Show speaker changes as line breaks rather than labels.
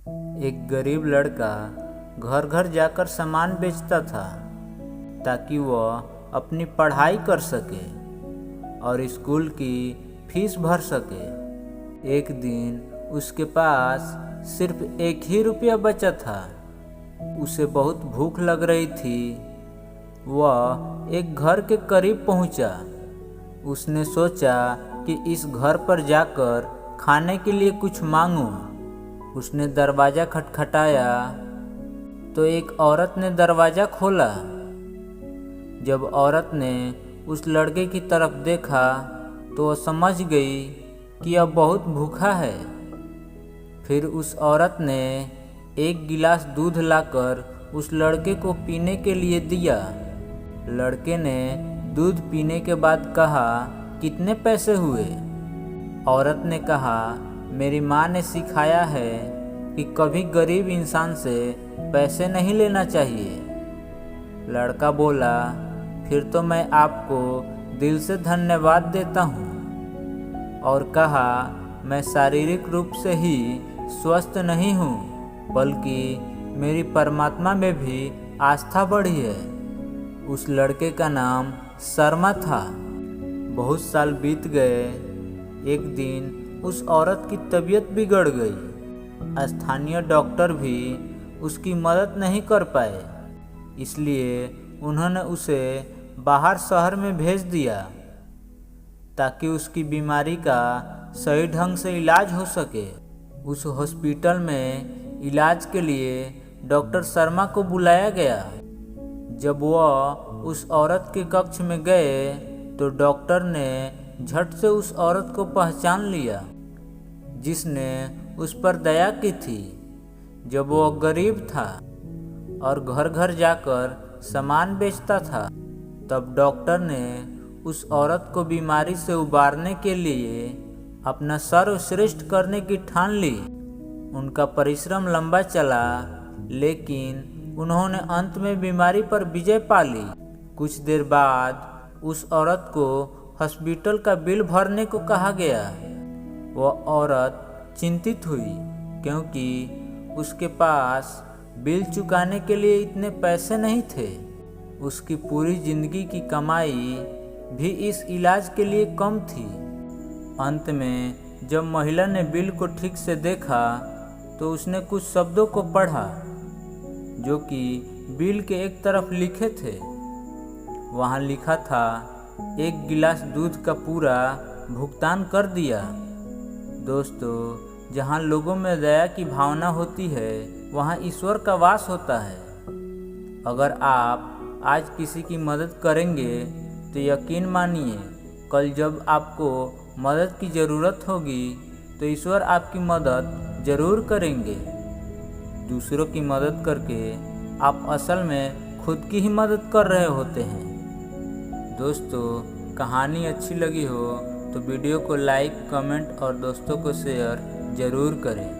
एक गरीब लड़का घर घर जाकर सामान बेचता था ताकि वह अपनी पढ़ाई कर सके और स्कूल की फीस भर सके। एक दिन उसके पास सिर्फ 1 ही रुपया बचा था। उसे बहुत भूख लग रही थी। वह एक घर के करीब पहुंचा। उसने सोचा कि इस घर पर जाकर खाने के लिए कुछ मांगूं। उसने दरवाज़ा खटखटाया तो एक औरत ने दरवाज़ा खोला। जब औरत ने उस लड़के की तरफ देखा तो वह समझ गई कि यह बहुत भूखा है। फिर उस औरत ने एक गिलास दूध लाकर उस लड़के को पीने के लिए दिया। लड़के ने दूध पीने के बाद कहा, कितने पैसे हुए? औरत ने कहा, मेरी माँ ने सिखाया है कि कभी गरीब इंसान से पैसे नहीं लेना चाहिए। लड़का बोला, फिर तो मैं आपको दिल से धन्यवाद देता हूँ। और कहा, मैं शारीरिक रूप से ही स्वस्थ नहीं हूँ बल्कि मेरी परमात्मा में भी आस्था बढ़ी है। उस लड़के का नाम शर्मा था। बहुत साल बीत गए। एक दिन उस औरत की तबीयत बिगड़ गई। स्थानीय डॉक्टर भी उसकी मदद नहीं कर पाए, इसलिए उन्होंने उसे बाहर शहर में भेज दिया ताकि उसकी बीमारी का सही ढंग से इलाज हो सके। उस हॉस्पिटल में इलाज के लिए डॉक्टर शर्मा को बुलाया गया। जब वह उस औरत के कक्ष में गए तो डॉक्टर ने झट से उस औरत को पहचान लिया जिसने उस पर दया की थी। जब वह गरीब था और घर घर जाकर सामान बेचता था, तब डॉक्टर ने उस औरत को बीमारी से उबारने के लिए अपना सर्वश्रेष्ठ करने की ठान ली। उनका परिश्रम लंबा चला, लेकिन उन्होंने अंत में बीमारी पर विजय पा ली। कुछ देर बाद उस औरत को हॉस्पिटल का बिल भरने को कहा गया। वह औरत चिंतित हुई क्योंकि उसके पास बिल चुकाने के लिए इतने पैसे नहीं थे। उसकी पूरी जिंदगी की कमाई भी इस इलाज के लिए कम थी। अंत में जब महिला ने बिल को ठीक से देखा तो उसने कुछ शब्दों को पढ़ा जो कि बिल के एक तरफ लिखे थे। वहाँ लिखा था, 1 गिलास दूध का पूरा भुगतान कर दिया। दोस्तों, जहाँ लोगों में दया की भावना होती है वहाँ ईश्वर का वास होता है। अगर आप आज किसी की मदद करेंगे तो यकीन मानिए कल जब आपको मदद की ज़रूरत होगी तो ईश्वर आपकी मदद ज़रूर करेंगे। दूसरों की मदद करके आप असल में खुद की ही मदद कर रहे होते हैं। दोस्तों, कहानी अच्छी लगी हो तो वीडियो को लाइक, कमेंट और दोस्तों को शेयर ज़रूर करें।